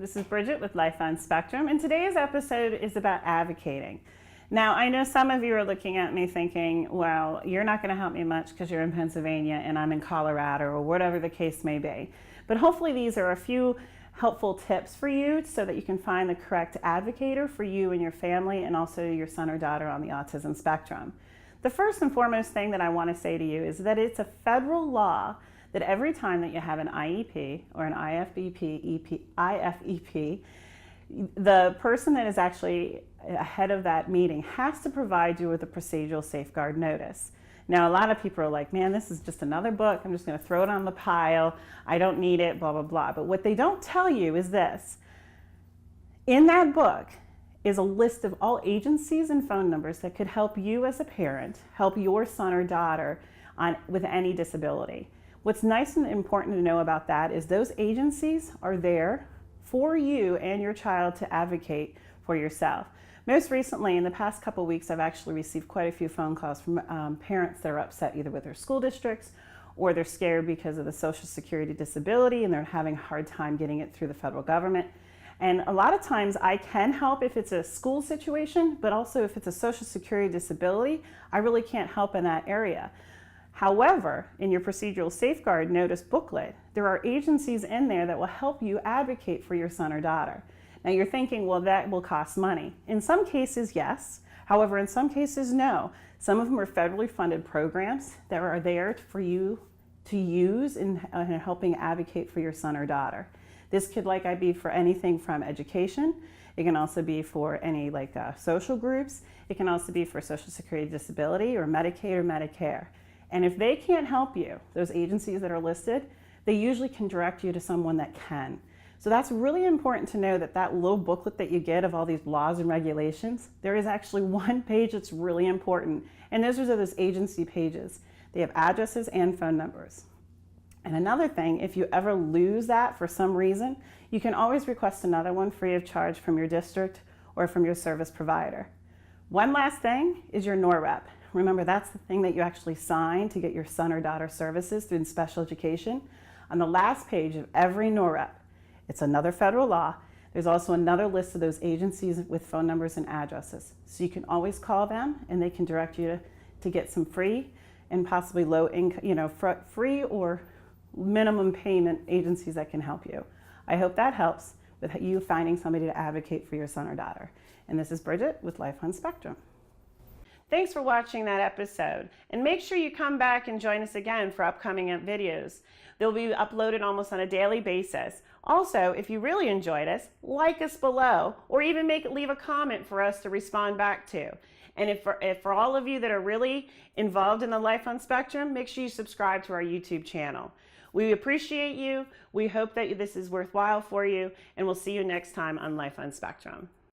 This is Bridget with Life on Spectrum, and today's episode is about advocating. Now, I know some of you are looking at me thinking, well, you're not going to help me much because you're in Pennsylvania and I'm in Colorado, or whatever the case may be. But hopefully these are a few helpful tips for you so that you can find the correct advocator for you and your family, and also your son or daughter on the autism spectrum. The first and foremost thing that I want to say to you is that it's a federal law that every time that you have an IEP or an IFEP, the person that is actually ahead of that meeting has to provide you with a procedural safeguard notice. Now, a lot of people are like, man, this is just another book. I'm just going to throw it on the pile. I don't need it, blah, blah, blah. But what they don't tell you is this. In that book is a list of all agencies and phone numbers that could help you as a parent, help your son or daughter with any disability. What's nice and important to know about that is those agencies are there for you and your child to advocate for yourself. Most recently, in the past couple weeks, I've actually received quite a few phone calls from parents that are upset either with their school districts, or they're scared because of the Social Security disability and they're having a hard time getting it through the federal government. And a lot of times I can help if it's a school situation, but also if it's a Social Security disability, I really can't help in that area. However, in your procedural safeguard notice booklet, there are agencies in there that will help you advocate for your son or daughter. Now you're thinking, well, that will cost money. In some cases, yes. However, in some cases, no. Some of them are federally funded programs that are there for you to use in helping advocate for your son or daughter. This could be for anything from education. It can also be for any social groups. It can also be for Social Security disability or Medicaid or Medicare. And if they can't help you, those agencies that are listed, they usually can direct you to someone that can. So that's really important to know, that that little booklet that you get of all these laws and regulations, there is actually one page that's really important. And those are those agency pages. They have addresses and phone numbers. And another thing, if you ever lose that for some reason, you can always request another one free of charge from your district or from your service provider. One last thing is your NORREP. Remember, that's the thing that you actually sign to get your son or daughter services through special education. On the last page of every NORREP, it's another federal law. There's also another list of those agencies with phone numbers and addresses. So you can always call them and they can direct you to get some free and possibly low income, free or minimum payment agencies that can help you. I hope that helps with you finding somebody to advocate for your son or daughter. And this is Bridget with Life on Spectrum. Thanks for watching that episode, and make sure you come back and join us again for upcoming videos. They'll be uploaded almost on a daily basis. Also, if you really enjoyed us, like us below, or even leave a comment for us to respond back to. And if for all of you that are really involved in the Life on Spectrum, make sure you subscribe to our YouTube channel. We appreciate you. We hope that this is worthwhile for you, and we'll see you next time on Life on Spectrum.